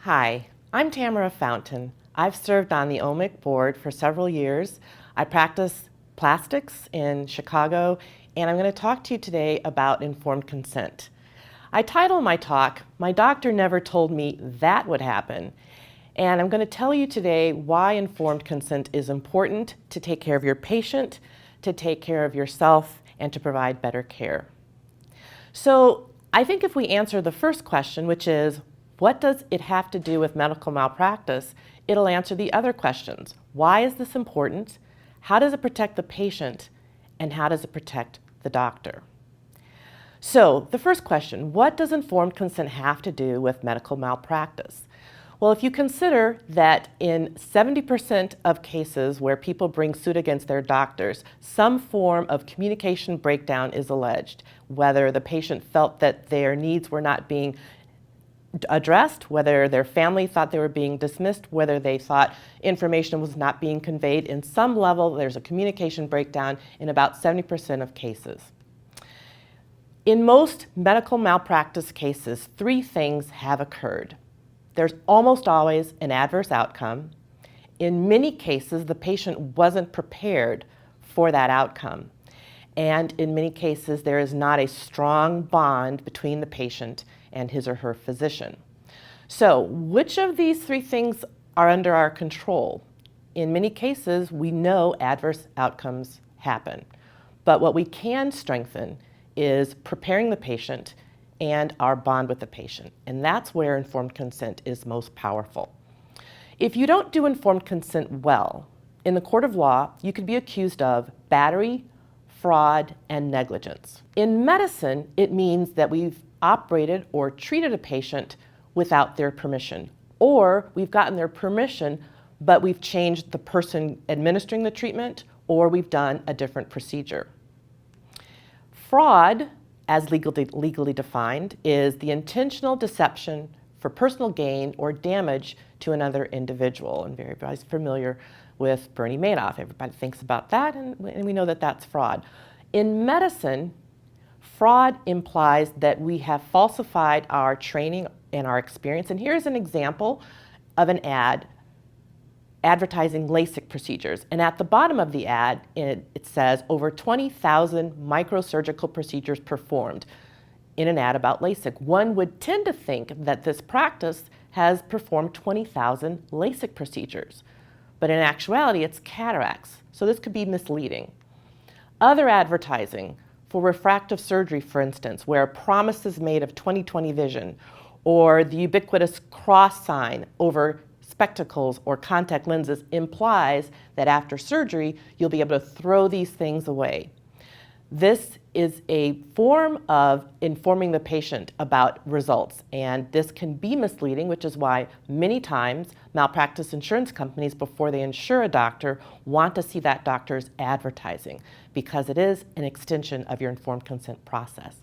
Hi, I'm Tamara Fountain. I've served on the OMIC board for several years. I practice plastics in Chicago, and I'm going to talk to you today about informed consent. I title my talk, "My Doctor Never Told Me That Would Happen," and I'm going to tell you today why informed consent is important to take care of your patient, to take care of yourself, and to provide better care. So I think if we answer the first question, which is, what does it have to do with medical malpractice? It'll answer the other questions. Why is this important? How does it protect the patient? And how does it protect the doctor? So the first question, what does informed consent have to do with medical malpractice? Well, if you consider that in 70% of cases where people bring suit against their doctors, some form of communication breakdown is alleged, whether the patient felt that their needs were not being addressed, whether their family thought they were being dismissed, whether they thought information was not being conveyed. In some level, there's a communication breakdown in about 70% of cases. In most medical malpractice cases, three things have occurred. There's almost always an adverse outcome. In many cases, the patient wasn't prepared for that outcome. And in many cases, there is not a strong bond between the patient and his or her physician. So, which of these three things are under our control? In many cases, we know adverse outcomes happen. But what we can strengthen is preparing the patient and our bond with the patient. And that's where informed consent is most powerful. If you don't do informed consent well, in the court of law, you could be accused of battery, fraud, and negligence. In medicine, it means that we've operated or treated a patient without their permission, or we've gotten their permission, but we've changed the person administering the treatment, or we've done a different procedure. Fraud, as legally defined, is the intentional deception for personal gain or damage to another individual. And everybody's familiar with Bernie Madoff. Everybody thinks about that, and we know that that's fraud. In medicine, fraud implies that we have falsified our training and our experience. And here's an example of an ad advertising LASIK procedures. And at the bottom of the ad, it says over 20,000 microsurgical procedures performed in an ad about LASIK. One would tend to think that this practice has performed 20,000 LASIK procedures. But in actuality, it's cataracts. So this could be misleading. Other advertising for refractive surgery, for instance, where a promise is made of 20/20 vision, or the ubiquitous cross sign over spectacles or contact lenses implies that after surgery, you'll be able to throw these things away. This is a form of informing the patient about results, and this can be misleading, which is why many times malpractice insurance companies, before they insure a doctor, want to see that doctor's advertising, because it is an extension of your informed consent process.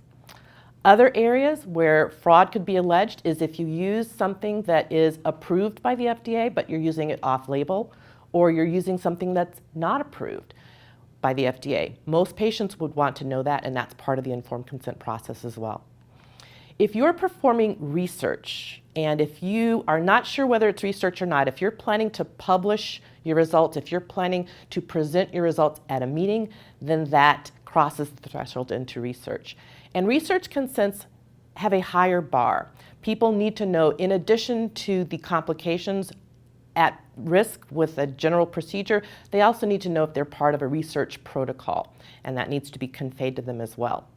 Other areas where fraud could be alleged is if you use something that is approved by the FDA, but you're using it off-label, or you're using something that's not approved by the FDA. Most patients would want to know that, and that's part of the informed consent process as well. If you're performing research, and if you are not sure whether it's research or not, if you're planning to publish your results, if you're planning to present your results at a meeting, then that crosses the threshold into research. And research consents have a higher bar. People need to know, in addition to the complications at risk with a general procedure, they also need to know if they're part of a research protocol, and that needs to be conveyed to them as well.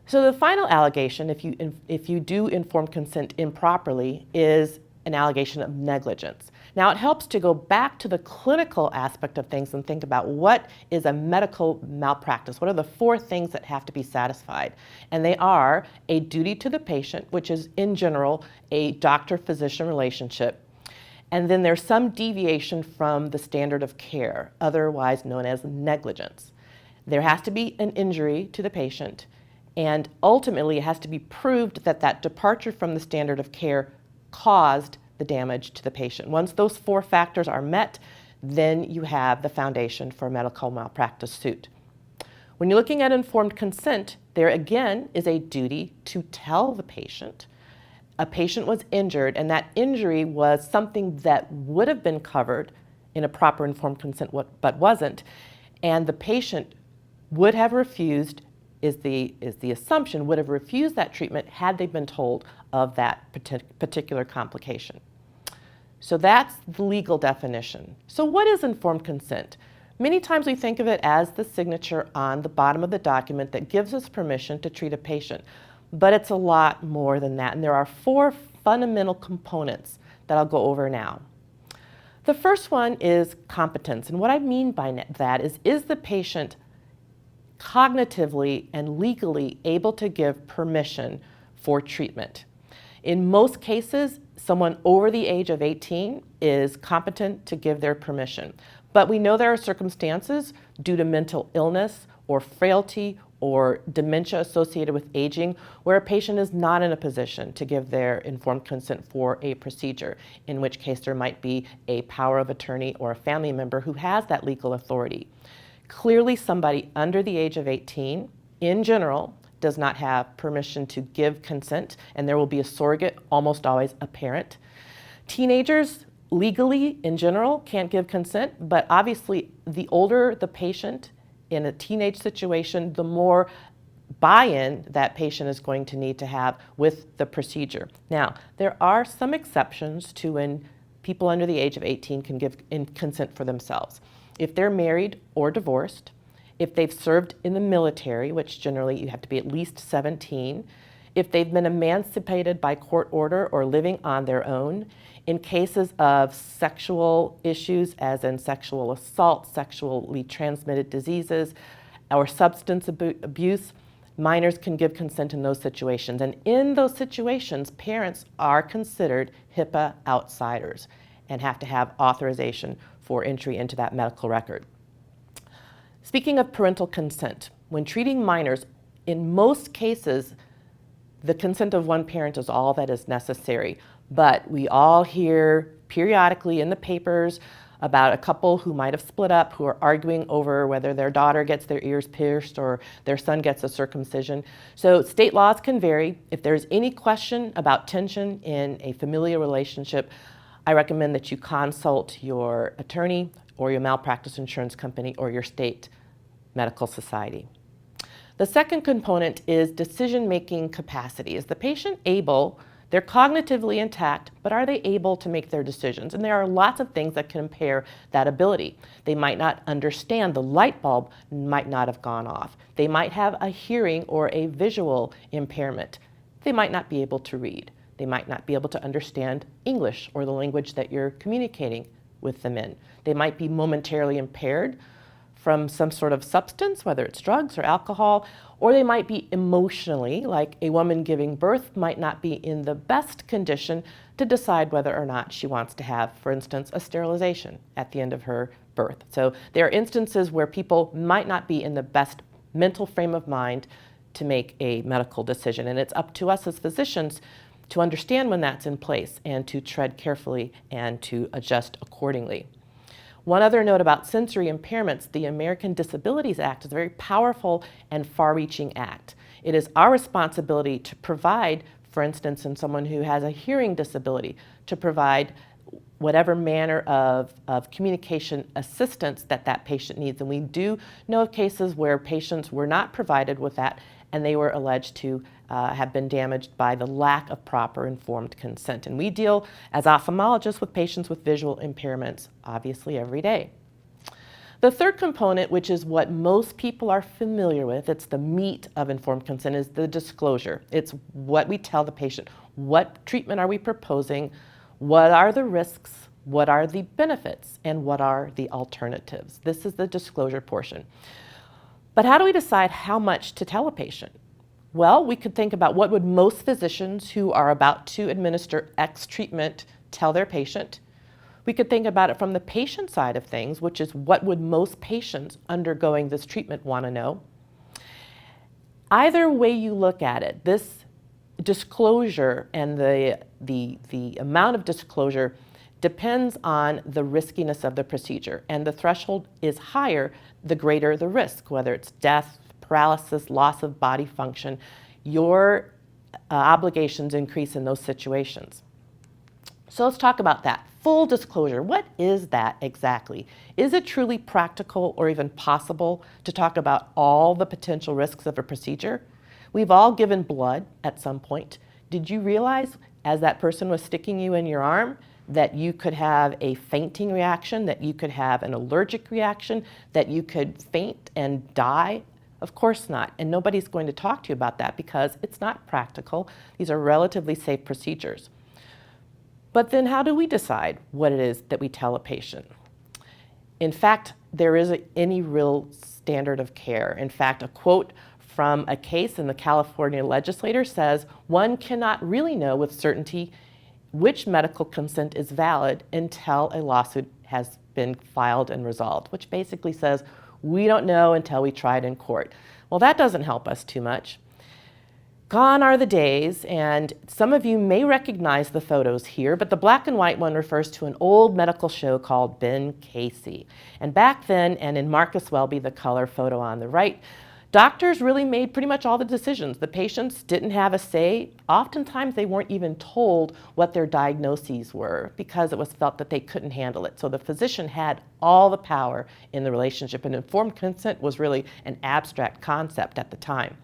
So the final allegation, if you do informed consent improperly, is an allegation of negligence. Now, it helps to go back to the clinical aspect of things and think about what is a medical malpractice. What are the four things that have to be satisfied? And they are a duty to the patient, which is in general a doctor-physician relationship. And then there's some deviation from the standard of care, otherwise known as negligence. There has to be an injury to the patient, and ultimately it has to be proved that that departure from the standard of care caused the damage to the patient. Once those four factors are met, then you have the foundation for a medical malpractice suit. When you're looking at informed consent, there again is a duty to tell the patient a patient was injured and that injury was something that would have been covered in a proper informed consent but wasn't, and the patient would have refused, is the assumption, would have refused that treatment had they been told of that particular complication. So that's the legal definition. So what is informed consent? Many times we think of it as the signature on the bottom of the document that gives us permission to treat a patient, but it's a lot more than that, and there are 4 fundamental components that I'll go over now. The first one is competence, and what I mean by that is the patient cognitively and legally able to give permission for treatment? In most cases, someone over the age of 18 is competent to give their permission. But we know there are circumstances due to mental illness or frailty or dementia associated with aging where a patient is not in a position to give their informed consent for a procedure, in which case there might be a power of attorney or a family member who has that legal authority. Clearly, somebody under the age of 18, in general, does not have permission to give consent, and there will be a surrogate, almost always a parent. Teenagers, legally, in general, can't give consent, but obviously, the older the patient in a teenage situation, the more buy-in that patient is going to need to have with the procedure. Now, there are some exceptions to when people under the age of 18 can give consent for themselves. If they're married or divorced, if they've served in the military, which generally you have to be at least 17, if they've been emancipated by court order or living on their own, in cases of sexual issues, as in sexual assault, sexually transmitted diseases, or substance abuse, minors can give consent in those situations. And in those situations, parents are considered HIPAA outsiders and have to have authorization for entry into that medical record. Speaking of parental consent, when treating minors, in most cases, the consent of one parent is all that is necessary. But we all hear periodically in the papers about a couple who might have split up, who are arguing over whether their daughter gets their ears pierced or their son gets a circumcision. So state laws can vary. If there's any question about tension in a familial relationship, I recommend that you consult your attorney or your malpractice insurance company or your state medical society. The second component is decision-making capacity. Is the patient able, they're cognitively intact, but are they able to make their decisions? And there are lots of things that can impair that ability. They might not understand, the light bulb might not have gone off. They might have a hearing or a visual impairment. They might not be able to read. They might not be able to understand English or the language that you're communicating with them in. They might be momentarily impaired from some sort of substance, whether it's drugs or alcohol, or they might be emotionally, like a woman giving birth might not be in the best condition to decide whether or not she wants to have, for instance, a sterilization at the end of her birth. So there are instances where people might not be in the best mental frame of mind to make a medical decision, and it's up to us as physicians to understand when that's in place and to tread carefully and to adjust accordingly. One other note about sensory impairments, the American Disabilities Act is a very powerful and far-reaching act. It is our responsibility to provide, for instance, in someone who has a hearing disability, to provide whatever manner of communication assistance that patient needs. And we do know of cases where patients were not provided with that and they were alleged to have been damaged by the lack of proper informed consent. And we deal as ophthalmologists with patients with visual impairments, obviously, every day. The third component, which is what most people are familiar with, it's the meat of informed consent, is the disclosure. It's what we tell the patient. What treatment are we proposing? What are the risks? What are the benefits? And what are the alternatives? This is the disclosure portion. But how do we decide how much to tell a patient? Well, we could think about what would most physicians who are about to administer X treatment tell their patient. We could think about it from the patient side of things, which is what would most patients undergoing this treatment want to know. Either way you look at it, this disclosure and the amount of disclosure depends on the riskiness of the procedure, and the threshold is higher the greater the risk, whether it's death, paralysis, loss of body function. Your obligations increase in those situations. So let's talk about that. Full disclosure, what is that exactly? Is it truly practical or even possible to talk about all the potential risks of a procedure? We've all given blood at some point. Did you realize as that person was sticking you in your arm that you could have a fainting reaction, that you could have an allergic reaction, that you could faint and die? Of course not, and nobody's going to talk to you about that because it's not practical. These are relatively safe procedures. But then how do we decide what it is that we tell a patient? In fact, there isn't any real standard of care. In fact, a quote from a case in the California legislature says, "One cannot really know with certainty which medical consent is valid until a lawsuit has been filed and resolved," which basically says, we don't know until we try it in court. Well, that doesn't help us too much. Gone are the days, and some of you may recognize the photos here, but the black and white one refers to an old medical show called Ben Casey. And back then, and in Marcus Welby, the color photo on the right, doctors really made pretty much all the decisions. The patients didn't have a say. Oftentimes, they weren't even told what their diagnoses were because it was felt that they couldn't handle it. So the physician had all the power in the relationship, and informed consent was really an abstract concept at the time.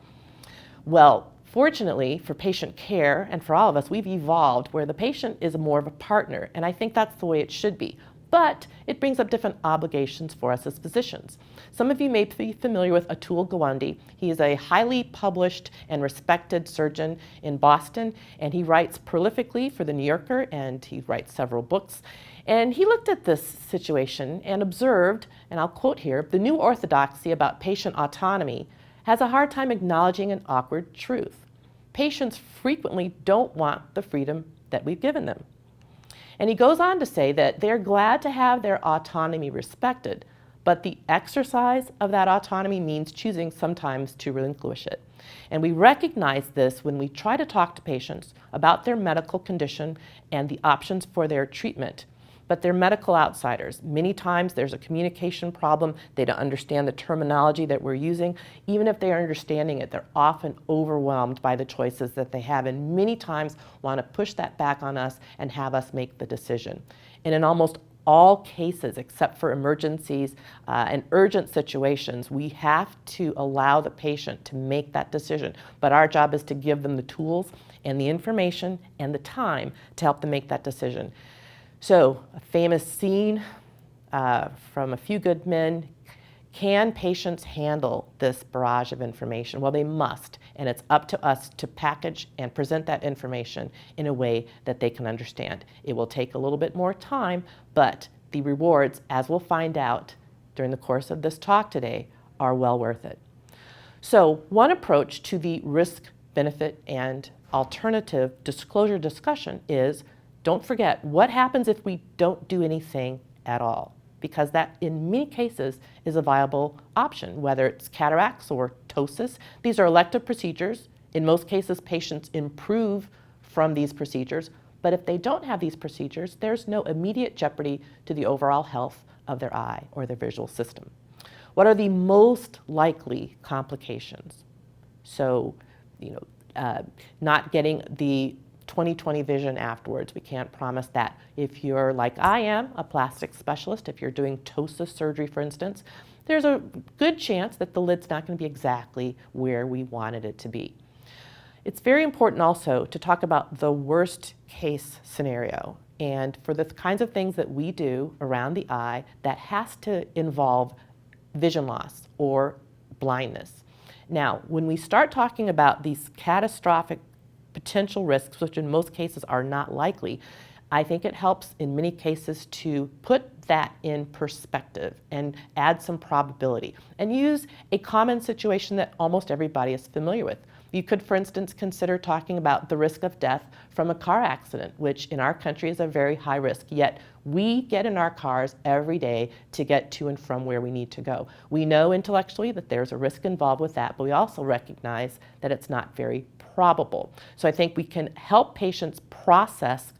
Well, fortunately for patient care and for all of us, we've evolved where the patient is more of a partner, and I think that's the way it should be. But it brings up different obligations for us as physicians. Some of you may be familiar with Atul Gawande. He is a highly published and respected surgeon in Boston, and he writes prolifically for the New Yorker, and he writes several books. And he looked at this situation and observed, and I'll quote here, "The new orthodoxy about patient autonomy has a hard time acknowledging an awkward truth. Patients frequently don't want the freedom that we've given them." And he goes on to say that they're glad to have their autonomy respected, but the exercise of that autonomy means choosing sometimes to relinquish it. And we recognize this when we try to talk to patients about their medical condition and the options for their treatment. But they're medical outsiders. Many times there's a communication problem. They don't understand the terminology that we're using. Even if they are understanding it, they're often overwhelmed by the choices that they have, and many times want to push that back on us and have us make the decision. And in almost all cases, except for emergencies and urgent situations, we have to allow the patient to make that decision. But our job is to give them the tools and the information and the time to help them make that decision. So, a famous scene from A Few Good Men. Can patients handle this barrage of information? Well, they must, and it's up to us to package and present that information in a way that they can understand. It will take a little bit more time, but the rewards, as we'll find out during the course of this talk today, are well worth it. So, one approach to the risk, benefit, and alternative disclosure discussion is, don't forget, what happens if we don't do anything at all? Because that, in many cases, is a viable option, whether it's cataracts or ptosis. These are elective procedures. In most cases, patients improve from these procedures. But if they don't have these procedures, there's no immediate jeopardy to the overall health of their eye or their visual system. What are the most likely complications? So, not getting the 20/20 vision afterwards. We can't promise that. If you're, like I am, a plastic specialist, if you're doing ptosis surgery, for instance, there's a good chance that the lid's not going to be exactly where we wanted it to be. It's very important also to talk about the worst case scenario. And for the kinds of things that we do around the eye, that has to involve vision loss or blindness. Now, when we start talking about these catastrophic potential risks, which in most cases are not likely, I think it helps in many cases to put that in perspective and add some probability and use a common situation that almost everybody is familiar with. You could, for instance, consider talking about the risk of death from a car accident, which in our country is a very high risk, yet we get in our cars every day to get to and from where we need to go. We know intellectually that there's a risk involved with that, but we also recognize that it's not very probable. So I think we can help patients process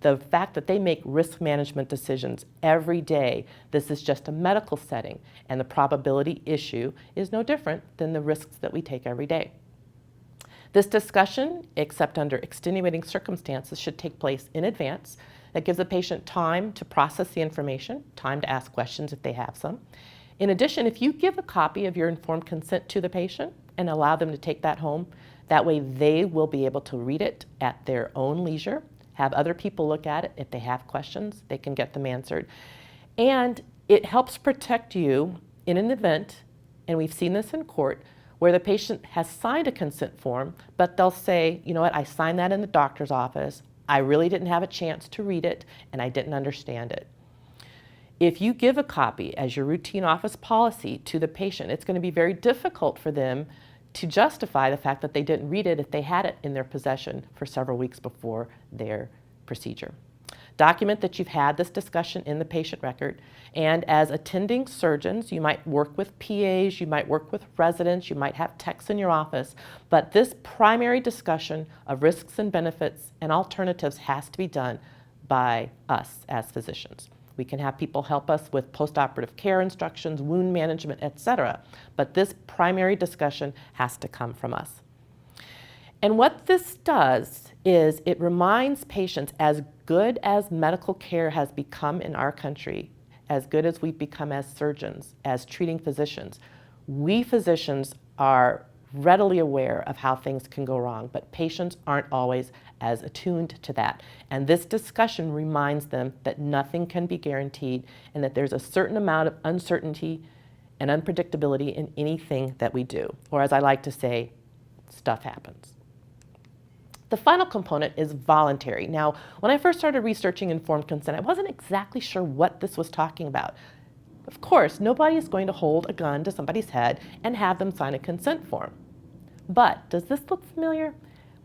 the fact that they make risk management decisions every day. This is just a medical setting, and the probability issue is no different than the risks that we take every day. This discussion, except under extenuating circumstances, should take place in advance. That gives the patient time to process the information, time to ask questions if they have some. In addition, if you give a copy of your informed consent to the patient and allow them to take that home, that way they will be able to read it at their own leisure, have other people look at it. If they have questions, they can get them answered. And it helps protect you in an event, and we've seen this in court, where the patient has signed a consent form, but they'll say, you know what, I signed that in the doctor's office. I really didn't have a chance to read it, and I didn't understand it. If you give a copy as your routine office policy to the patient, it's going to be very difficult for them to justify the fact that they didn't read it if they had it in their possession for several weeks before their procedure. Document that you've had this discussion in the patient record, and as attending surgeons, you might work with PAs, you might work with residents, you might have techs in your office, but this primary discussion of risks and benefits and alternatives has to be done by us as physicians. We can have people help us with postoperative care instructions, wound management, etc., but this primary discussion has to come from us. And what this does is it reminds patients, as good as medical care has become in our country, as good as we've become as surgeons, as treating physicians, we physicians are readily aware of how things can go wrong, but patients aren't always as attuned to that. And this discussion reminds them that nothing can be guaranteed and that there's a certain amount of uncertainty and unpredictability in anything that we do. Or as I like to say, stuff happens. The final component is voluntary. Now, when I first started researching informed consent, I wasn't exactly sure what this was talking about. Of course, nobody is going to hold a gun to somebody's head and have them sign a consent form. But does this look familiar?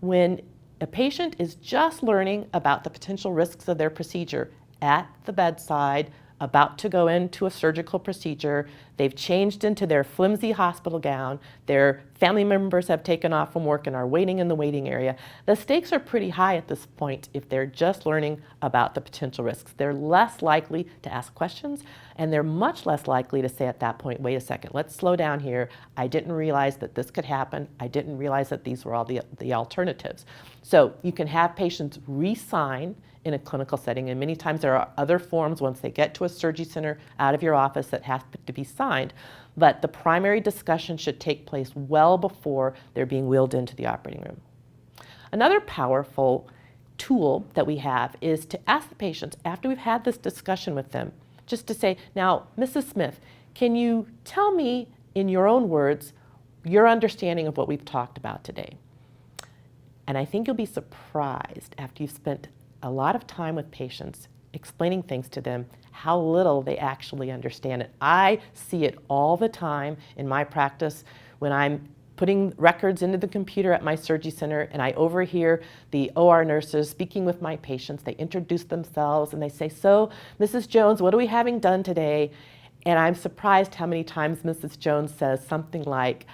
When a patient is just learning about the potential risks of their procedure at the bedside, about to go into a surgical procedure, they've changed into their flimsy hospital gown, their family members have taken off from work and are waiting in the waiting area. The stakes are pretty high at this point if they're just learning about the potential risks. They're less likely to ask questions, and they're much less likely to say at that point, wait a second, let's slow down here. I didn't realize that this could happen. I didn't realize that these were all the alternatives. So you can have patients re-sign in a clinical setting, and many times there are other forms once they get to a surgery center out of your office that have to be signed, but the primary discussion should take place well before they're being wheeled into the operating room. Another powerful tool that we have is to ask the patients, after we've had this discussion with them, just to say, now, Mrs. Smith, can you tell me in your own words your understanding of what we've talked about today? And I think you'll be surprised after you've spent a lot of time with patients explaining things to them, how little they actually understand it. I see it all the time in my practice when I'm putting records into the computer at my surgery center and I overhear the OR nurses speaking with my patients. They introduce themselves and they say, so, Mrs. Jones, what are we having done today? And I'm surprised how many times Mrs. Jones says something like,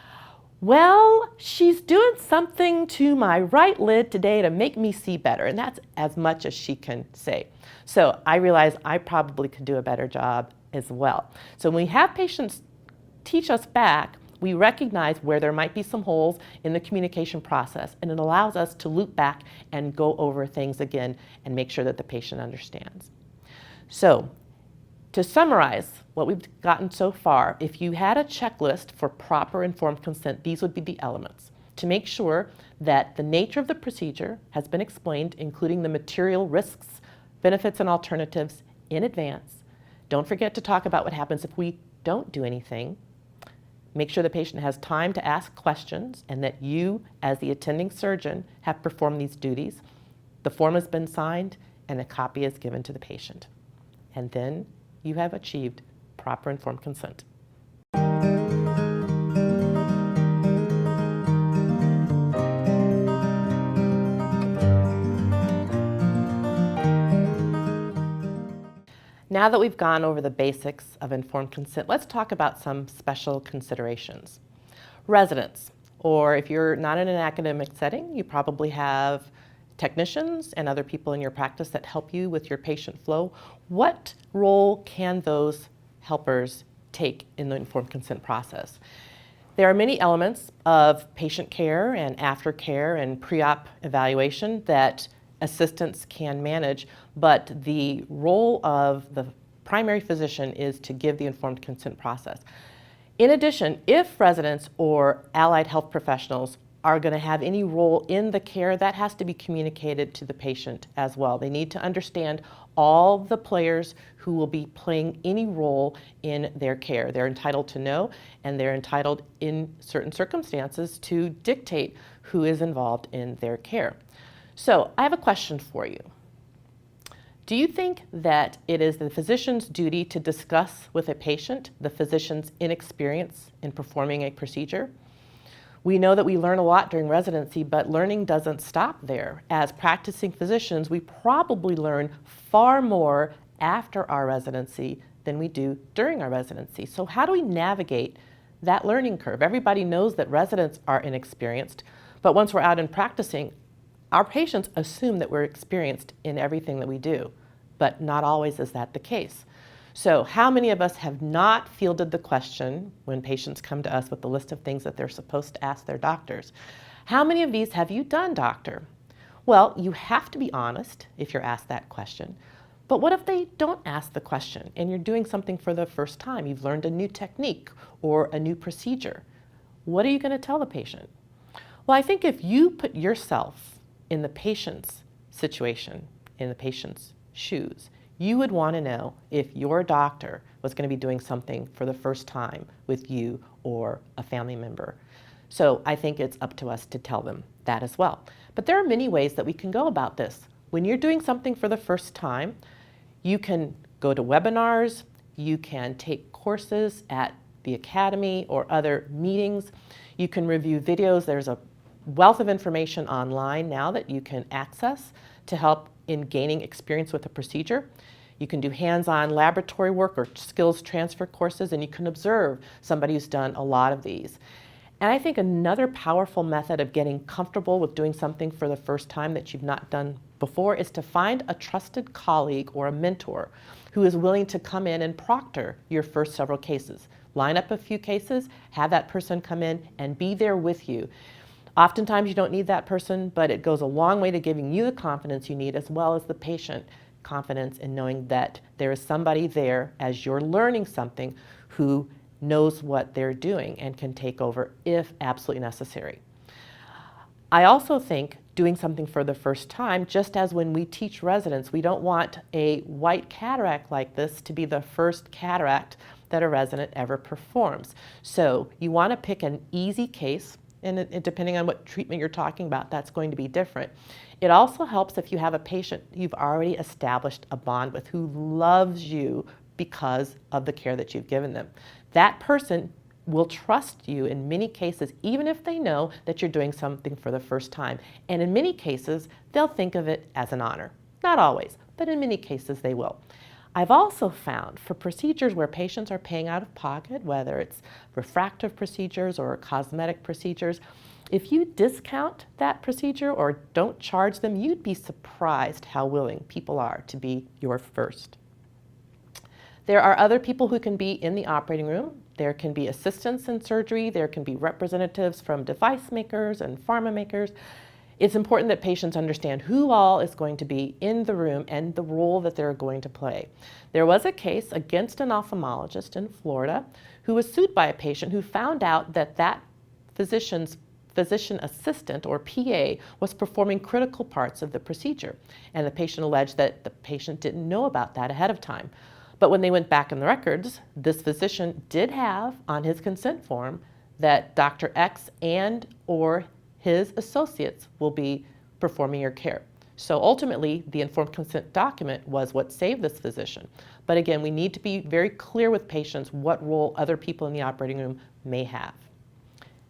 well, she's doing something to my right lid today to make me see better. And that's as much as she can say. So I realize I probably could do a better job as well. So when we have patients teach us back, we recognize where there might be some holes in the communication process, and it allows us to loop back and go over things again and make sure that the patient understands. So to summarize what we've gotten so far, if you had a checklist for proper informed consent, these would be the elements. To make sure that the nature of the procedure has been explained, including the material risks, benefits, and alternatives in advance. Don't forget to talk about what happens if we don't do anything. Make sure the patient has time to ask questions and that you, as the attending surgeon, have performed these duties. The form has been signed and a copy is given to the patient. And then you have achieved proper informed consent. Now that we've gone over the basics of informed consent, let's talk about some special considerations. Residents, or if you're not in an academic setting, you probably have technicians and other people in your practice that help you with your patient flow. What role can those helpers take in the informed consent process? There are many elements of patient care and aftercare and pre-op evaluation that assistants can manage, but the role of the primary physician is to give the informed consent process. In addition, if residents or allied health professionals are going to have any role in the care, that has to be communicated to the patient as well. They need to understand all the players who will be playing any role in their care. They're entitled to know, and they're entitled in certain circumstances to dictate who is involved in their care. So I have a question for you. Do you think that it is the physician's duty to discuss with a patient the physician's inexperience in performing a procedure? We know that we learn a lot during residency, but learning doesn't stop there. As practicing physicians, we probably learn far more after our residency than we do during our residency. So how do we navigate that learning curve? Everybody knows that residents are inexperienced, but once we're out and practicing, our patients assume that we're experienced in everything that we do, but not always is that the case. So how many of us have not fielded the question when patients come to us with the list of things that they're supposed to ask their doctors? How many of these have you done, doctor? Well, you have to be honest if you're asked that question. But what if they don't ask the question and you're doing something for the first time? You've learned a new technique or a new procedure. What are you going to tell the patient? Well, I think if you put yourself in the patient's situation, in the patient's shoes, you would want to know if your doctor was going to be doing something for the first time with you or a family member. So I think it's up to us to tell them that as well. But there are many ways that we can go about this. When you're doing something for the first time, you can go to webinars, you can take courses at the academy or other meetings, you can review videos. There's a wealth of information online now that you can access to help in gaining experience with a procedure. You can do hands-on laboratory work or skills transfer courses, and you can observe somebody who's done a lot of these. And I think another powerful method of getting comfortable with doing something for the first time that you've not done before is to find a trusted colleague or a mentor who is willing to come in and proctor your first several cases. Line up a few cases, have that person come in and be there with you. Oftentimes you don't need that person, but it goes a long way to giving you the confidence you need, as well as the patient confidence in knowing that there is somebody there as you're learning something who knows what they're doing and can take over if absolutely necessary. I also think doing something for the first time, just as when we teach residents, we don't want a white cataract like this to be the first cataract that a resident ever performs. So you want to pick an easy case, and depending on what treatment you're talking about, that's going to be different. It also helps if you have a patient you've already established a bond with who loves you because of the care that you've given them. That person will trust you in many cases, even if they know that you're doing something for the first time. And in many cases, they'll think of it as an honor. Not always, but in many cases they will. I've also found for procedures where patients are paying out of pocket, whether it's refractive procedures or cosmetic procedures, if you discount that procedure or don't charge them, you'd be surprised how willing people are to be your first. There are other people who can be in the operating room. There can be assistants in surgery. There can be representatives from device makers and pharma makers. It's important that patients understand who all is going to be in the room and the role that they're going to play. There was a case against an ophthalmologist in Florida who was sued by a patient who found out that that physician assistant, or PA, was performing critical parts of the procedure. And the patient alleged that the patient didn't know about that ahead of time. But when they went back in the records, this physician did have on his consent form that Dr. X and or his associates will be performing your care. So ultimately, the informed consent document was what saved this physician. But again, we need to be very clear with patients what role other people in the operating room may have.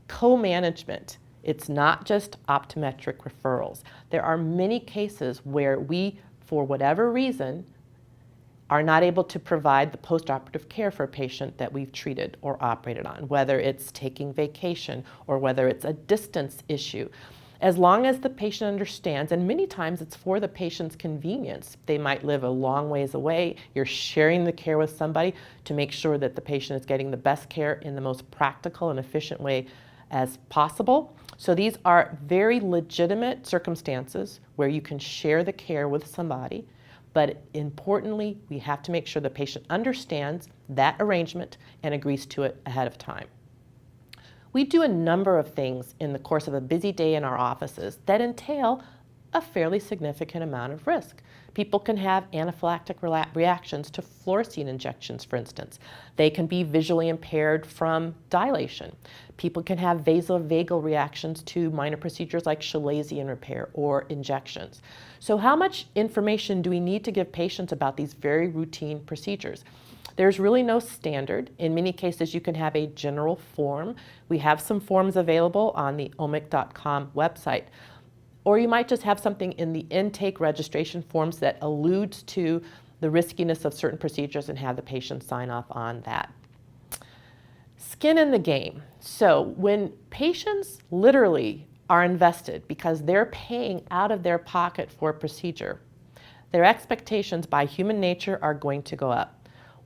Co-management. It's not just optometric referrals. There are many cases where we, for whatever reason, are not able to provide the postoperative care for a patient that we've treated or operated on, whether it's taking vacation or whether it's a distance issue. As long as the patient understands, and many times it's for the patient's convenience. They might live a long ways away. You're sharing the care with somebody to make sure that the patient is getting the best care in the most practical and efficient way as possible. So these are very legitimate circumstances where you can share the care with somebody, but importantly, we have to make sure the patient understands that arrangement and agrees to it ahead of time. We do a number of things in the course of a busy day in our offices that entail a fairly significant amount of risk. People can have anaphylactic reactions to fluorescein injections, for instance. They can be visually impaired from dilation. People can have vasovagal reactions to minor procedures like chalazion repair or injections. So how much information do we need to give patients about these very routine procedures? There's really no standard. In many cases, you can have a general form. We have some forms available on the omic.com website. Or you might just have something in the intake registration forms that alludes to the riskiness of certain procedures and have the patient sign off on that. Skin in the game. So when patients literally are invested because they're paying out of their pocket for a procedure, their expectations by human nature are going to go up.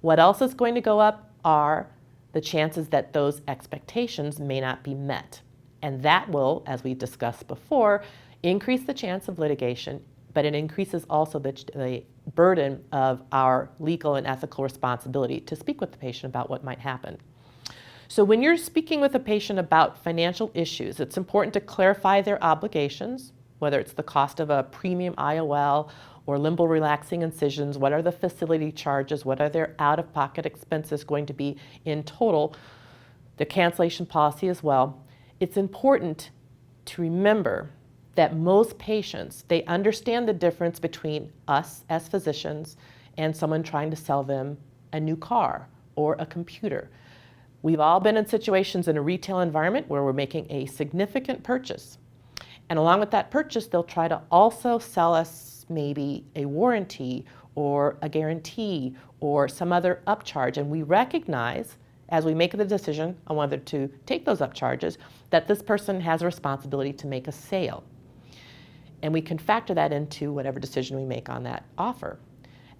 What else is going to go up are the chances that those expectations may not be met. And that will, as we discussed before, increase the chance of litigation, but it increases also the burden of our legal and ethical responsibility to speak with the patient about what might happen. So when you're speaking with a patient about financial issues, it's important to clarify their obligations, whether it's the cost of a premium IOL or limbal relaxing incisions, what are the facility charges, what are their out-of-pocket expenses going to be in total, the cancellation policy as well. It's important to remember that most patients, they understand the difference between us as physicians and someone trying to sell them a new car or a computer. We've all been in situations in a retail environment where we're making a significant purchase. And along with that purchase, they'll try to also sell us maybe a warranty or a guarantee or some other upcharge. And we recognize, as we make the decision on whether to take those upcharges, that this person has a responsibility to make a sale. And we can factor that into whatever decision we make on that offer.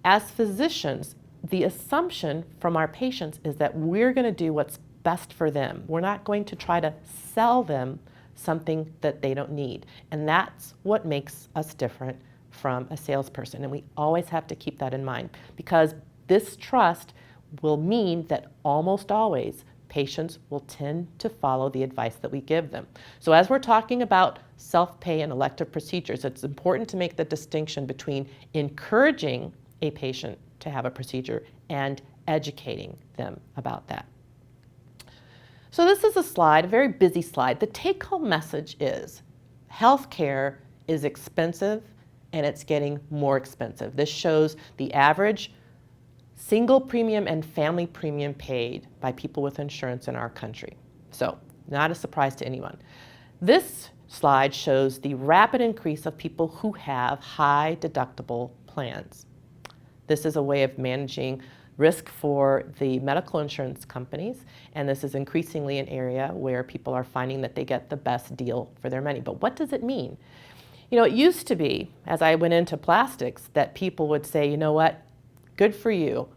As physicians, the assumption from our patients is that we're going to do what's best for them. We're not going to try to sell them something that they don't need. And that's what makes us different from a salesperson. And we always have to keep that in mind, because this trust will mean that almost always patients will tend to follow the advice that we give them. So as we're talking about self-pay and elective procedures, it's important to make the distinction between encouraging a patient to have a procedure and educating them about that. So this is a slide, a very busy slide. The take-home message is healthcare is expensive and it's getting more expensive. This shows the average single premium and family premium paid by people with insurance in our country. So not a surprise to anyone. This slide shows the rapid increase of people who have high deductible plans. This is a way of managing risk for the medical insurance companies, and this is increasingly an area where people are finding that they get the best deal for their money. But what does it mean? You know, it used to be, as I went into plastics, that people would say, you know what, good for you.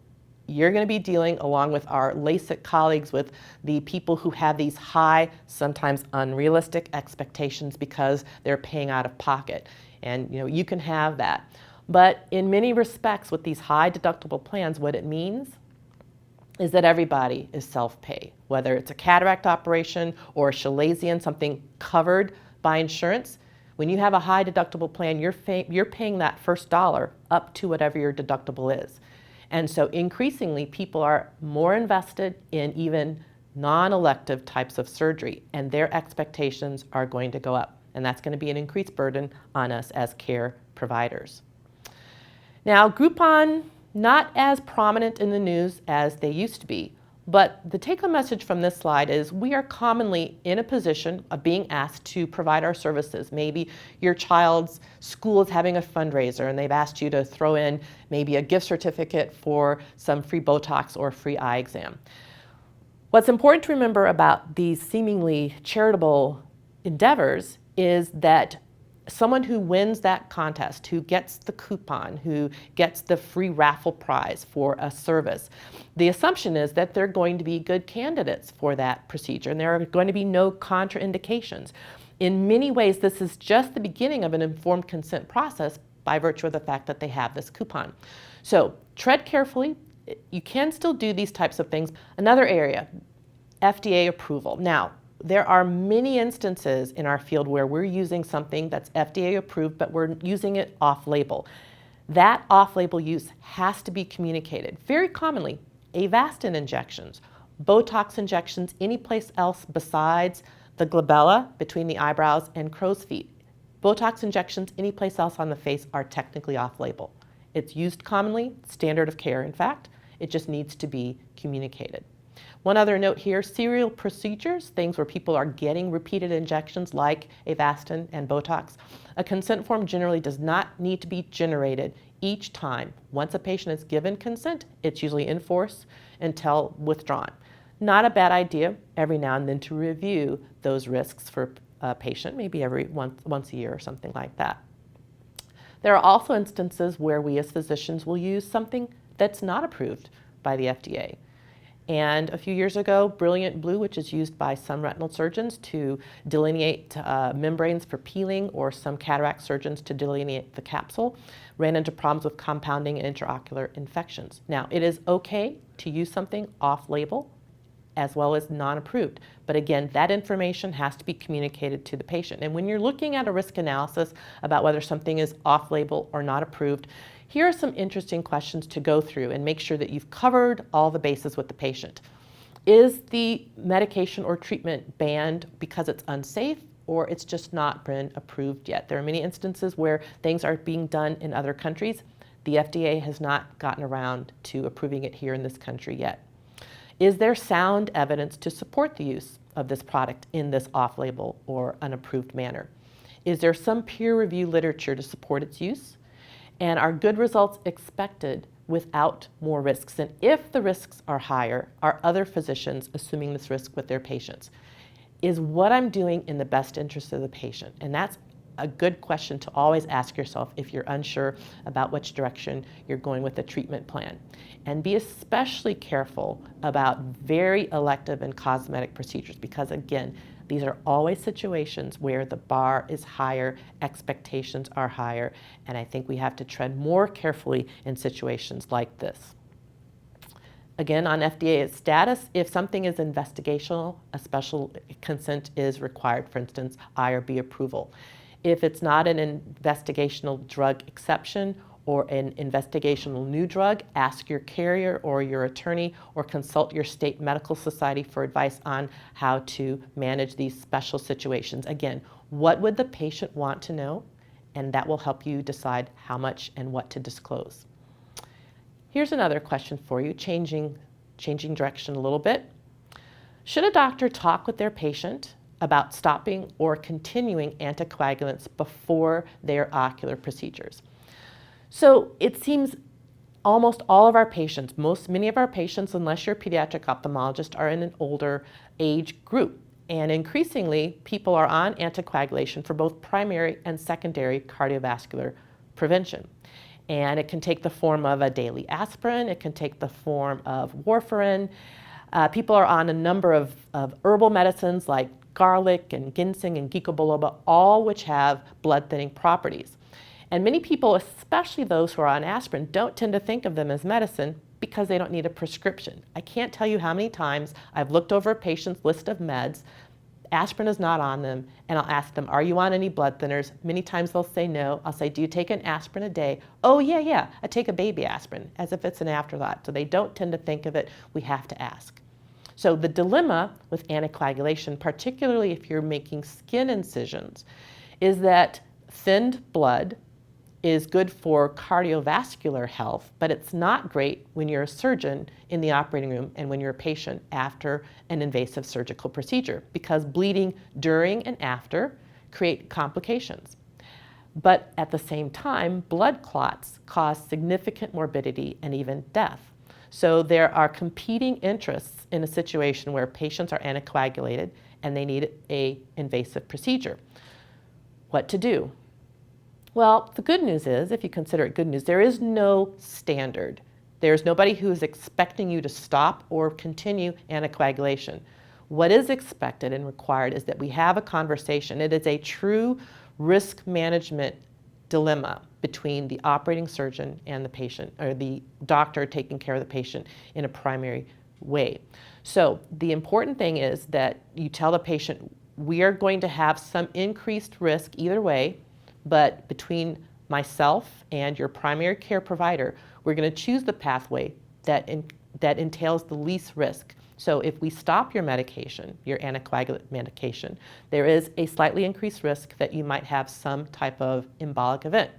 You're going to be dealing, along with our LASIK colleagues, with the people who have these high, sometimes unrealistic expectations because they're paying out of pocket. And you know, you can have that. But in many respects, with these high deductible plans, what it means is that everybody is self-pay, whether it's a cataract operation or a chalazion, something covered by insurance. When you have a high deductible plan, you're paying that first dollar up to whatever your deductible is. And so increasingly, people are more invested in even non-elective types of surgery, and their expectations are going to go up. And that's going to be an increased burden on us as care providers. Now, Groupon, not as prominent in the news as they used to be, but the take-home message from this slide is we are commonly in a position of being asked to provide our services. Maybe your child's school is having a fundraiser and they've asked you to throw in maybe a gift certificate for some free Botox or free eye exam. What's important to remember about these seemingly charitable endeavors is that someone who wins that contest, who gets the coupon, who gets the free raffle prize for a service, the assumption is that they're going to be good candidates for that procedure and there are going to be no contraindications. In many ways, this is just the beginning of an informed consent process by virtue of the fact that they have this coupon. So tread carefully. You can still do these types of things. Another area, FDA approval. Now, there are many instances in our field where we're using something that's FDA approved, but we're using it off-label. That off-label use has to be communicated. Very commonly, Avastin injections, Botox injections, any place else besides the glabella between the eyebrows and crow's feet. Botox injections, any place else on the face, are technically off-label. It's used commonly, standard of care in fact. It just needs to be communicated. One other note here, serial procedures, things where people are getting repeated injections like Avastin and Botox. A consent form generally does not need to be generated each time. Once a patient is given consent, it's usually in force until withdrawn. Not a bad idea every now and then to review those risks for a patient, maybe every once a year or something like that. There are also instances where we as physicians will use something that's not approved by the FDA. And a few years ago, Brilliant Blue, which is used by some retinal surgeons to delineate membranes for peeling, or some cataract surgeons to delineate the capsule, ran into problems with compounding and intraocular infections. Now, it is okay to use something off-label as well as non-approved. But again, that information has to be communicated to the patient. And when you're looking at a risk analysis about whether something is off-label or not approved, here are some interesting questions to go through and make sure that you've covered all the bases with the patient. Is the medication or treatment banned because it's unsafe, or it's just not been approved yet? There are many instances where things are being done in other countries. The FDA has not gotten around to approving it here in this country yet. Is there sound evidence to support the use of this product in this off-label or unapproved manner? Is there some peer-reviewed literature to support its use? And are good results expected without more risks? And if the risks are higher, are other physicians assuming this risk with their patients? Is what I'm doing in the best interest of the patient? And that's a good question to always ask yourself if you're unsure about which direction you're going with the treatment plan. And be especially careful about very elective and cosmetic procedures, because again, these are always situations where the bar is higher, expectations are higher, and I think we have to tread more carefully in situations like this. Again, on FDA status, if something is investigational, a special consent is required, for instance, IRB approval. If it's not an investigational drug exception or an investigational new drug, ask your carrier or your attorney, or consult your state medical society for advice on how to manage these special situations. Again, what would the patient want to know? And that will help you decide how much and what to disclose. Here's another question for you, changing direction a little bit. Should a doctor talk with their patient about stopping or continuing anticoagulants before their ocular procedures? So it seems almost all of our patients, many of our patients, unless you're a pediatric ophthalmologist, are in an older age group. And increasingly, people are on anticoagulation for both primary and secondary cardiovascular prevention. And it can take the form of a daily aspirin, it can take the form of warfarin. People are on a number of herbal medicines like garlic and ginseng and ginkgo biloba, all which have blood thinning properties. And many people, especially those who are on aspirin, don't tend to think of them as medicine because they don't need a prescription. I can't tell you how many times I've looked over a patient's list of meds, aspirin is not on them, and I'll ask them, are you on any blood thinners? Many times they'll say no. I'll say, do you take an aspirin a day? Oh yeah, I take a baby aspirin, as if it's an afterthought. So they don't tend to think of it. We have to ask. So the dilemma with anticoagulation, particularly if you're making skin incisions, is that thinned blood is good for cardiovascular health, but it's not great when you're a surgeon in the operating room and when you're a patient after an invasive surgical procedure, because bleeding during and after create complications. But at the same time, blood clots cause significant morbidity and even death. So there are competing interests in a situation where patients are anticoagulated and they need an invasive procedure. What to do? Well, the good news is, if you consider it good news, there is no standard. There's nobody who is expecting you to stop or continue anticoagulation. What is expected and required is that we have a conversation. It is a true risk management dilemma between the operating surgeon and the patient, or the doctor taking care of the patient in a primary way. So the important thing is that you tell the patient, we are going to have some increased risk either way, but between myself and your primary care provider, we're going to choose the pathway that entails the least risk. So if we stop your medication, your anticoagulant medication, there is a slightly increased risk that you might have some type of embolic event.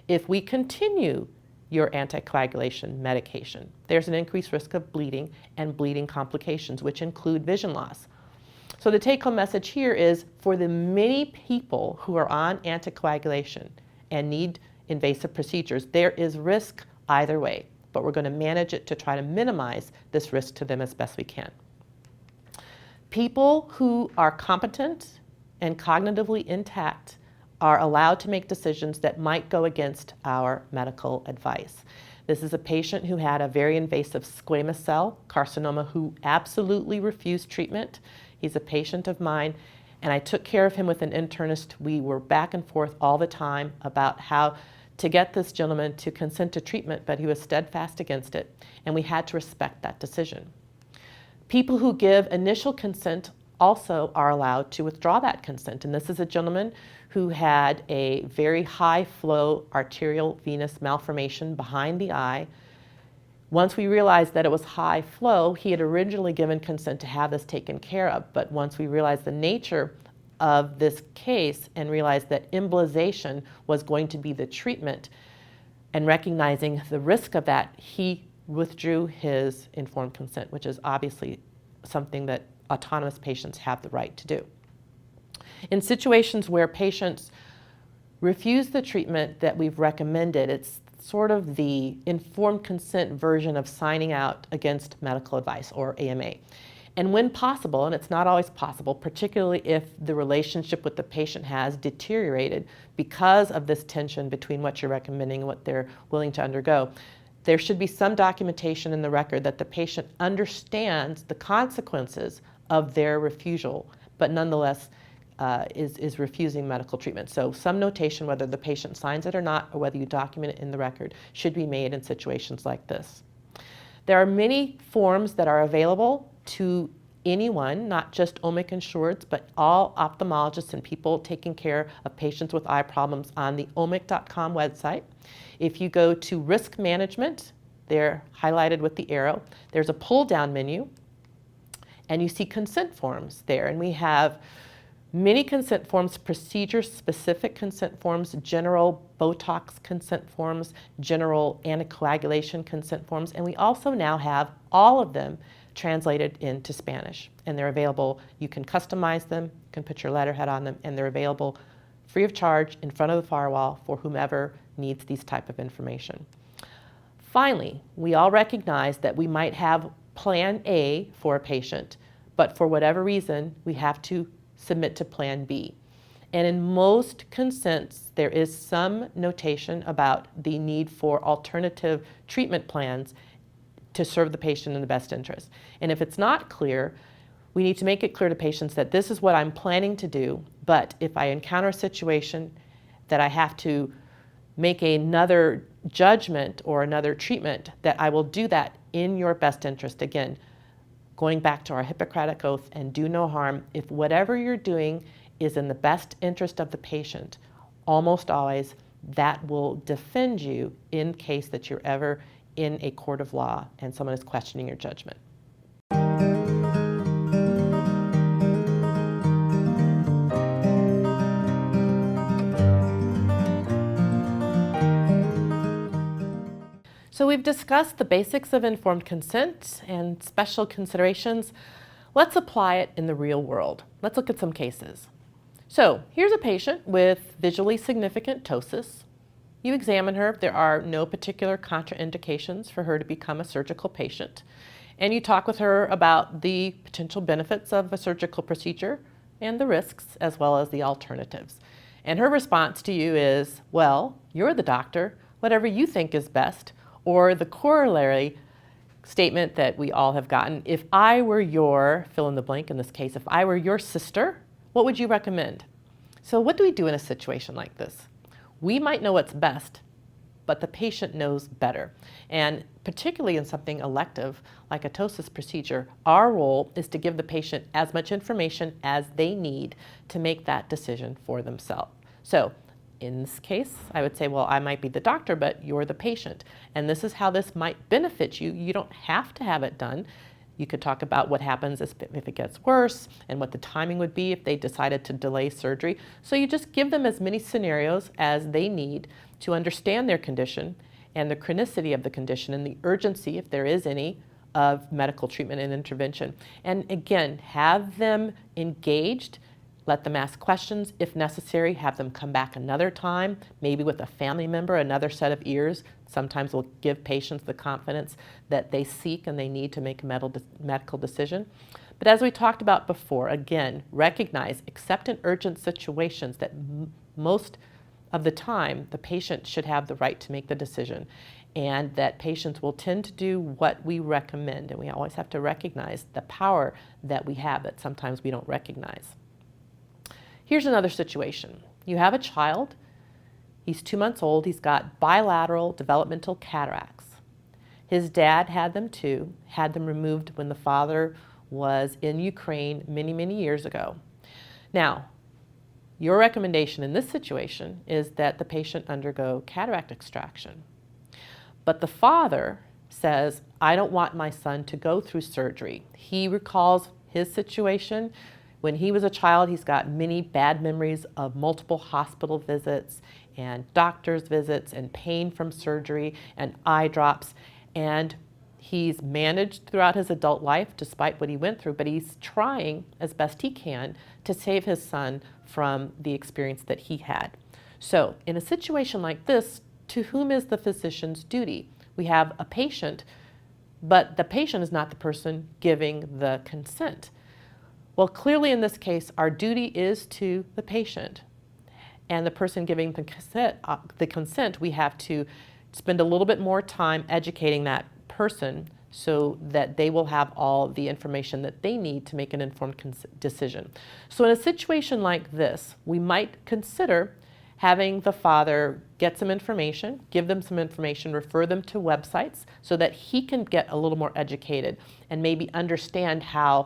If we continue your anticoagulation medication, there's an increased risk of bleeding and bleeding complications, which include vision loss. So the take-home message here is, for the many people who are on anticoagulation and need invasive procedures, there is risk either way, but we're going to manage it to try to minimize this risk to them as best we can. People who are competent and cognitively intact are allowed to make decisions that might go against our medical advice. This is a patient who had a very invasive squamous cell carcinoma who absolutely refused treatment. He's a patient of mine, and I took care of him with an internist. We were back and forth all the time about how to get this gentleman to consent to treatment, but he was steadfast against it, and we had to respect that decision. People who give initial consent also are allowed to withdraw that consent, and this is a gentleman who had a very high flow arterial venous malformation behind the eye. Once we realized that it was high flow, he had originally given consent to have this taken care of, but once we realized the nature of this case and realized that embolization was going to be the treatment, and recognizing the risk of that, he withdrew his informed consent, which is obviously something that autonomous patients have the right to do. In situations where patients refuse the treatment that we've recommended, it's sort of the informed consent version of signing out against medical advice, or AMA. And when possible, and it's not always possible, particularly if the relationship with the patient has deteriorated because of this tension between what you're recommending and what they're willing to undergo, there should be some documentation in the record that the patient understands the consequences of their refusal, but nonetheless is refusing medical treatment. So some notation, whether the patient signs it or not, or whether you document it in the record, should be made in situations like this. There are many forms that are available to anyone, not just OMIC insureds, but all ophthalmologists and people taking care of patients with eye problems on the omic.com website. If you go to risk management, they're highlighted with the arrow. There's a pull-down menu, and you see consent forms there. And we have many consent forms, procedure-specific consent forms, general Botox consent forms, general anticoagulation consent forms, and we also now have all of them translated into Spanish, and they're available. You can customize them, you can put your letterhead on them, and they're available free of charge in front of the firewall for whomever needs these type of information. Finally, we all recognize that we might have plan A for a patient, but for whatever reason, we have to submit to plan B. And in most consents, there is some notation about the need for alternative treatment plans to serve the patient in the best interest. And if it's not clear, we need to make it clear to patients that this is what I'm planning to do, but if I encounter a situation that I have to make another judgment or another treatment, that I will do that in your best interest. Again, going back to our Hippocratic Oath and do no harm, if whatever you're doing is in the best interest of the patient, almost always that will defend you in case that you're ever in a court of law and someone is questioning your judgment. So we've discussed the basics of informed consent and special considerations. Let's apply it in the real world. Let's look at some cases. So here's a patient with visually significant ptosis. You examine her. There are no particular contraindications for her to become a surgical patient. And you talk with her about the potential benefits of a surgical procedure and the risks, as well as the alternatives. And her response to you is, well, you're the doctor, whatever you think is best. Or the corollary statement that we all have gotten, if I were your, fill in the blank in this case, if I were your sister, what would you recommend? So what do we do in a situation like this? We might know what's best, but the patient knows better. And particularly in something elective like a ptosis procedure, our role is to give the patient as much information as they need to make that decision for themselves. So in this case, I would say, well, I might be the doctor, but you're the patient. And this is how this might benefit you. You don't have to have it done. You could talk about what happens if it gets worse and what the timing would be if they decided to delay surgery. So you just give them as many scenarios as they need to understand their condition and the chronicity of the condition and the urgency, if there is any, of medical treatment and intervention. And again, have them engaged. Let them ask questions if necessary, have them come back another time, maybe with a family member, another set of ears. Sometimes we'll give patients the confidence that they seek and they need to make a medical decision. But as we talked about before, again, recognize, except in urgent situations, that most of the time the patient should have the right to make the decision, and that patients will tend to do what we recommend. And we always have to recognize the power that we have that sometimes we don't recognize. Here's another situation. You have a child, he's 2 months old, he's got bilateral developmental cataracts. His dad had them too, had them removed when the father was in Ukraine many, many years ago. Now, your recommendation in this situation is that the patient undergo cataract extraction. But the father says, I don't want my son to go through surgery. He recalls his situation. When he was a child, he's got many bad memories of multiple hospital visits and doctor's visits and pain from surgery and eye drops. And he's managed throughout his adult life despite what he went through, but he's trying as best he can to save his son from the experience that he had. So in a situation like this, to whom is the physician's duty? We have a patient, but the patient is not the person giving the consent. Well, clearly in this case, our duty is to the patient. And the person giving the consent, we have to spend a little bit more time educating that person so that they will have all the information that they need to make an informed decision. So in a situation like this, we might consider having the father get some information, give them some information, refer them to websites so that he can get a little more educated and maybe understand how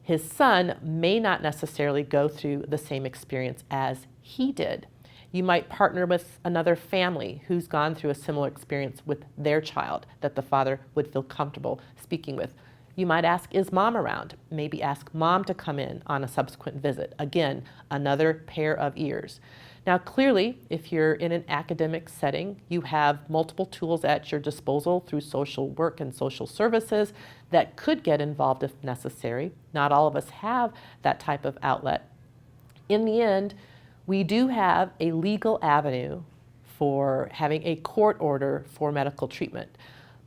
his son may not necessarily go through the same experience as he did. You might partner with another family who's gone through a similar experience with their child that the father would feel comfortable speaking with. You might ask, is mom around? Maybe ask mom to come in on a subsequent visit. Again, another pair of ears. Now, clearly, if you're in an academic setting, you have multiple tools at your disposal through social work and social services that could get involved if necessary. Not all of us have that type of outlet. In the end, we do have a legal avenue for having a court order for medical treatment.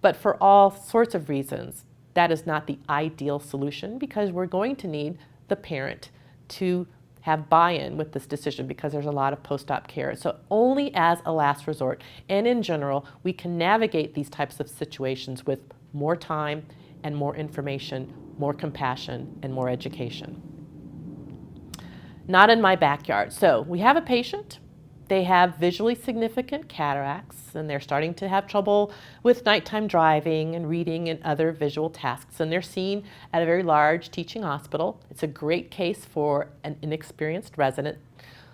But for all sorts of reasons, that is not the ideal solution because we're going to need the parent to have buy-in with this decision because there's a lot of post-op care. So only as a last resort and in general, we can navigate these types of situations with more time and more information, more compassion, and more education. Not in my backyard. So we have a patient. They have visually significant cataracts and they're starting to have trouble with nighttime driving and reading and other visual tasks. And they're seen at a very large teaching hospital. It's a great case for an inexperienced resident.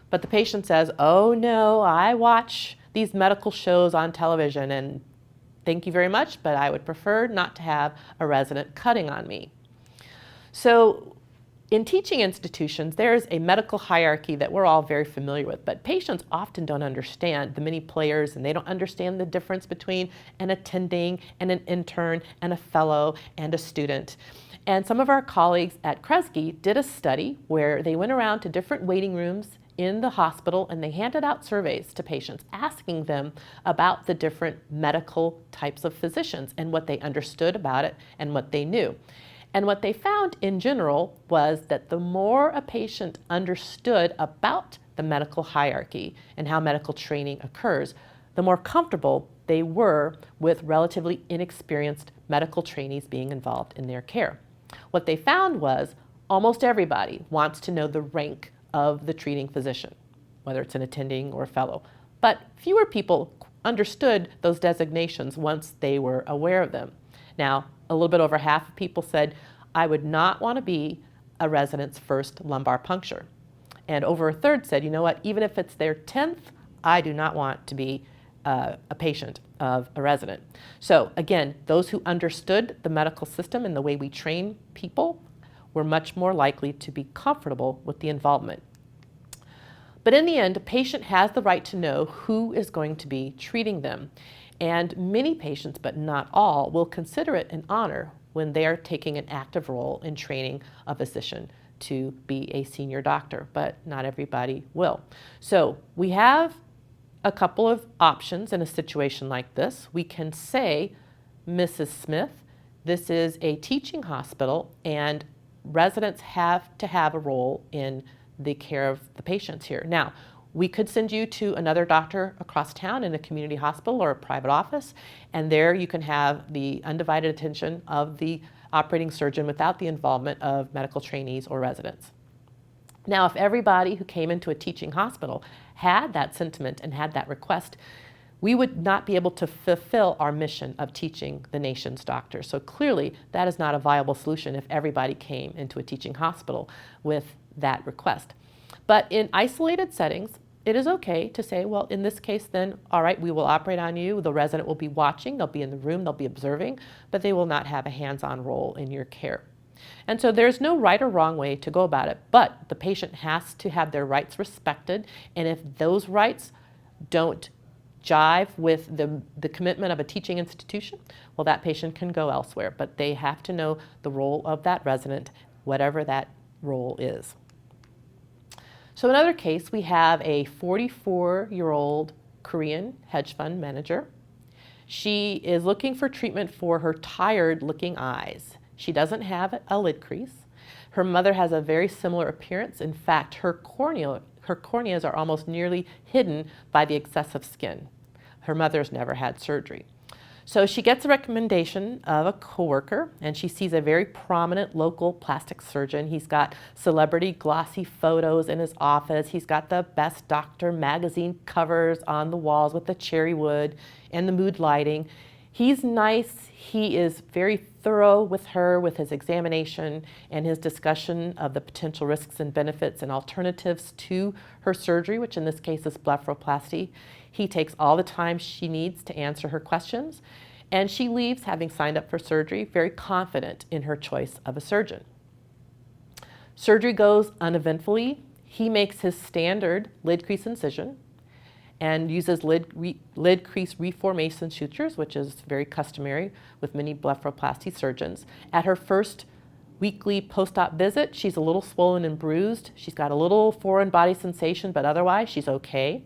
But the patient says, oh no, I watch these medical shows on television and thank you very much, but I would prefer not to have a resident cutting on me. So in teaching institutions, there's a medical hierarchy that we're all very familiar with, but patients often don't understand the many players and they don't understand the difference between an attending and an intern and a fellow and a student. And some of our colleagues at Kresge did a study where they went around to different waiting rooms in the hospital and they handed out surveys to patients asking them about the different medical types of physicians and what they understood about it and what they knew. And what they found in general was that the more a patient understood about the medical hierarchy and how medical training occurs, the more comfortable they were with relatively inexperienced medical trainees being involved in their care. What they found was almost everybody wants to know the rank of the treating physician, whether it's an attending or a fellow, but fewer people understood those designations once they were aware of them. Now, a little bit over half of people said, I would not want to be a resident's first lumbar puncture. And over a third said, you know what, even if it's their 10th, I do not want to be a patient of a resident. So again, those who understood the medical system and the way we train people were much more likely to be comfortable with the involvement. But in the end, a patient has the right to know who is going to be treating them. And many patients, but not all, will consider it an honor when they are taking an active role in training a physician to be a senior doctor, but not everybody will. So we have a couple of options in a situation like this. We can say, Mrs. Smith, this is a teaching hospital and residents have to have a role in the care of the patients here. Now, we could send you to another doctor across town in a community hospital or a private office, and there you can have the undivided attention of the operating surgeon without the involvement of medical trainees or residents. Now, if everybody who came into a teaching hospital had that sentiment and had that request, we would not be able to fulfill our mission of teaching the nation's doctors. So clearly, that is not a viable solution if everybody came into a teaching hospital with that request. But in isolated settings, it is okay to say, well, in this case then, all right, we will operate on you. The resident will be watching, they'll be in the room, they'll be observing, but they will not have a hands-on role in your care. And so there's no right or wrong way to go about it, but the patient has to have their rights respected, and if those rights don't jive with the commitment of a teaching institution, well, that patient can go elsewhere, but they have to know the role of that resident, whatever that role is. So in another case, we have a 44-year-old Korean hedge fund manager. She is looking for treatment for her tired-looking eyes. She doesn't have a lid crease. Her mother has a very similar appearance. In fact, her corneas are almost nearly hidden by the excessive skin. Her mother's never had surgery. So she gets a recommendation of a coworker, and she sees a very prominent local plastic surgeon. He's got celebrity glossy photos in his office. He's got the Best Doctor magazine covers on the walls with the cherry wood and the mood lighting. He's nice. He is very thorough with her with his examination and his discussion of the potential risks and benefits and alternatives to her surgery, which in this case is blepharoplasty. He takes all the time she needs to answer her questions, and she leaves having signed up for surgery very confident in her choice of a surgeon. Surgery goes uneventfully. He makes his standard lid crease incision and uses lid crease reformation sutures, which is very customary with many blepharoplasty surgeons. At her first weekly post-op visit, she's a little swollen and bruised. She's got a little foreign body sensation, but otherwise she's okay.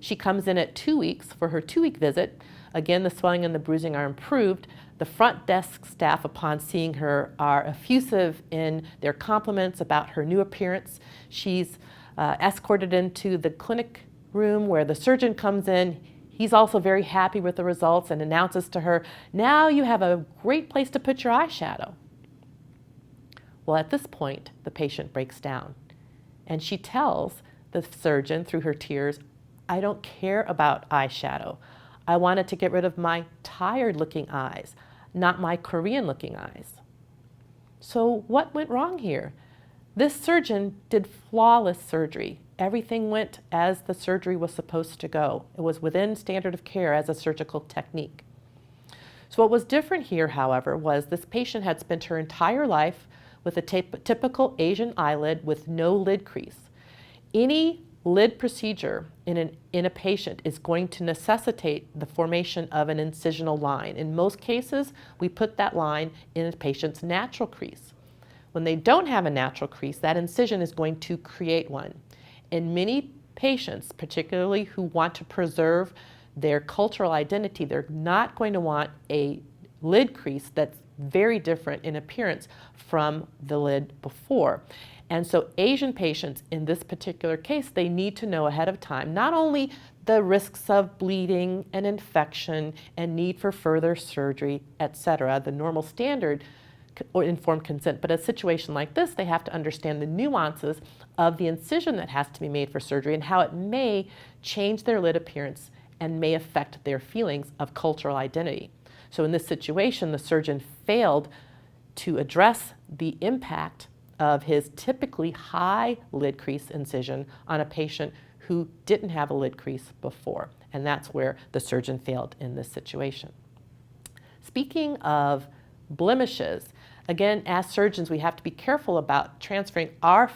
She comes in at 2 weeks for her 2-week visit. Again, the swelling and the bruising are improved. The front desk staff, upon seeing her, are effusive in their compliments about her new appearance. She's escorted into the clinic room where the surgeon comes in. He's also very happy with the results and announces to her, now you have a great place to put your eyeshadow. Well, at this point, the patient breaks down, and she tells the surgeon through her tears, I don't care about eyeshadow. I wanted to get rid of my tired-looking eyes, not my Korean-looking eyes. So what went wrong here? This surgeon did flawless surgery. Everything went as the surgery was supposed to go. It was within standard of care as a surgical technique. So what was different here, however, was this patient had spent her entire life with a typical Asian eyelid with no lid crease. Any lid procedure in a patient is going to necessitate the formation of an incisional line. In most cases, we put that line in a patient's natural crease. When they don't have a natural crease, that incision is going to create one. In many patients, particularly who want to preserve their cultural identity, they're not going to want a lid crease that's very different in appearance from the lid before. And so Asian patients in this particular case, they need to know ahead of time, not only the risks of bleeding and infection and need for further surgery, etc., the normal standard or informed consent, but a situation like this, they have to understand the nuances of the incision that has to be made for surgery and how it may change their lid appearance and may affect their feelings of cultural identity. So in this situation, the surgeon failed to address the impact of his typically high lid crease incision on a patient who didn't have a lid crease before. And that's where the surgeon failed in this situation. Speaking of blemishes, again, as surgeons, we have to be careful about transferring our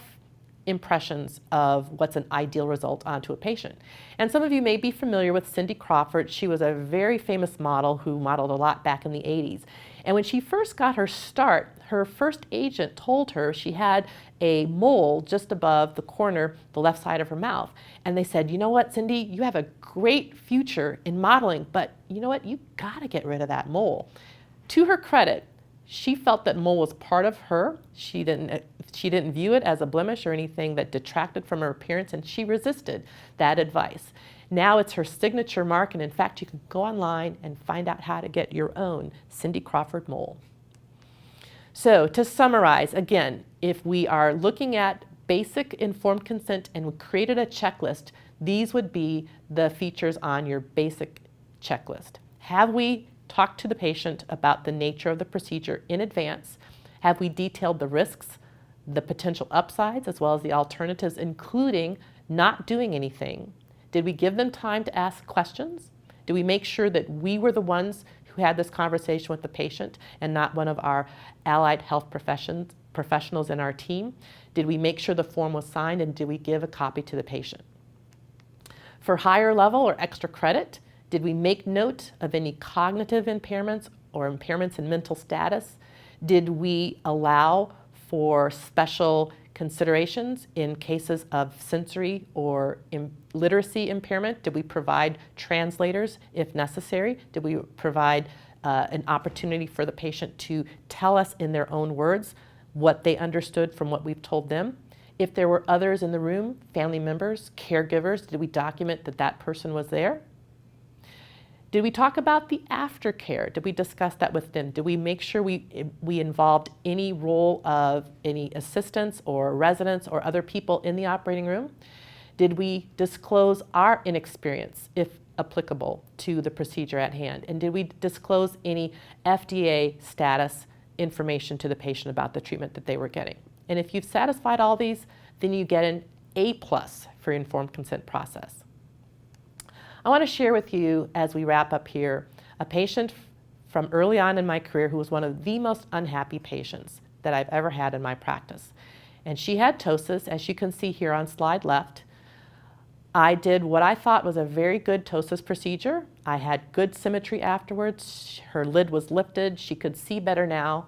impressions of what's an ideal result onto a patient. And some of you may be familiar with Cindy Crawford. She was a very famous model who modeled a lot back in the 80s. And when she first got her start, her first agent told her she had a mole just above the corner, the left side of her mouth. And they said, you know what, Cindy, you have a great future in modeling, but you know what, you gotta get rid of that mole. To her credit, she felt that mole was part of her. She didn't view it as a blemish or anything that detracted from her appearance, and she resisted that advice. Now it's her signature mark, and in fact, you can go online and find out how to get your own Cindy Crawford mole. So to summarize, again, if we are looking at basic informed consent and we created a checklist, these would be the features on your basic checklist. Have we talked to the patient about the nature of the procedure in advance? Have we detailed the risks, the potential upsides, as well as the alternatives, including not doing anything? Did we give them time to ask questions? Did we make sure that we were the ones who had this conversation with the patient and not one of our allied health professionals in our team? Did we make sure the form was signed, and did we give a copy to the patient? For higher level or extra credit, did we make note of any cognitive impairments or impairments in mental status? Did we allow for special considerations in cases of sensory or literacy impairment? Did we provide translators if necessary? Did we provide an opportunity for the patient to tell us in their own words what they understood from what we've told them? If there were others in the room, family members, caregivers, did we document that that person was there? Did we talk about the aftercare? Did we discuss that with them? Did we make sure we involved any role of any assistants or residents or other people in the operating room? Did we disclose our inexperience, if applicable, to the procedure at hand? And did we disclose any FDA status information to the patient about the treatment that they were getting? And if you've satisfied all these, then you get an A+ for informed consent process. I want to share with you, as we wrap up here, a patient from early on in my career who was one of the most unhappy patients that I've ever had in my practice. And she had ptosis, as you can see here on slide left. I did what I thought was a very good ptosis procedure. I had good symmetry afterwards. Her lid was lifted. She could see better now,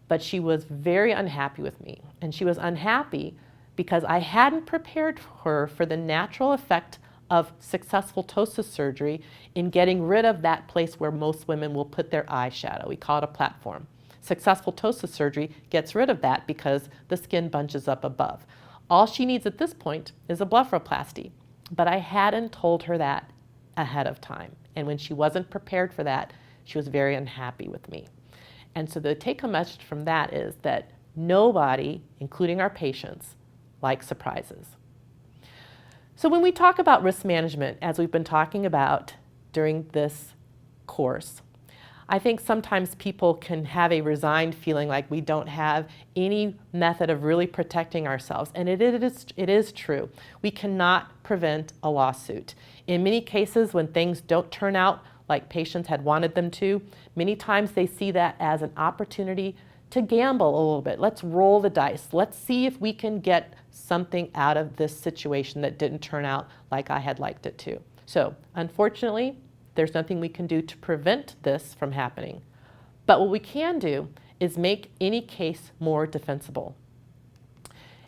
but she was very unhappy with me. And she was unhappy because I hadn't prepared her for the natural effect of successful ptosis surgery in getting rid of that place where most women will put their eyeshadow. We call it a platform. Successful ptosis surgery gets rid of that because the skin bunches up above. All she needs at this point is a blepharoplasty, but I hadn't told her that ahead of time. And when she wasn't prepared for that, she was very unhappy with me. And so the take-home message from that is that nobody, including our patients, likes surprises. So when we talk about risk management, as we've been talking about during this course, I think sometimes people can have a resigned feeling like we don't have any method of really protecting ourselves. And it is true. We cannot prevent a lawsuit. In many cases, when things don't turn out like patients had wanted them to, many times they see that as an opportunity to gamble a little bit. Let's roll the dice. Let's see if we can get something out of this situation that didn't turn out like I had liked it to. So unfortunately, there's nothing we can do to prevent this from happening. But what we can do is make any case more defensible.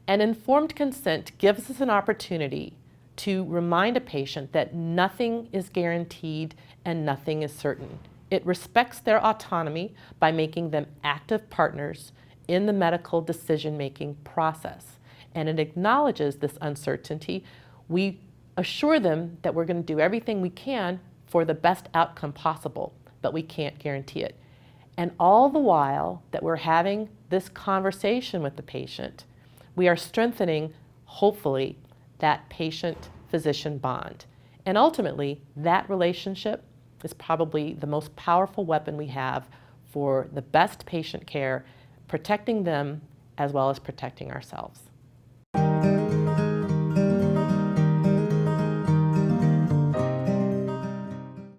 And informed consent gives us an opportunity to remind a patient that nothing is guaranteed and nothing is certain. It respects their autonomy by making them active partners in the medical decision-making process. and it acknowledges this uncertainty, we assure them that we're going to do everything we can for the best outcome possible, but we can't guarantee it. And all the while that we're having this conversation with the patient, we are strengthening, hopefully, that patient-physician bond. And ultimately, that relationship is probably the most powerful weapon we have for the best patient care, protecting them as well as protecting ourselves.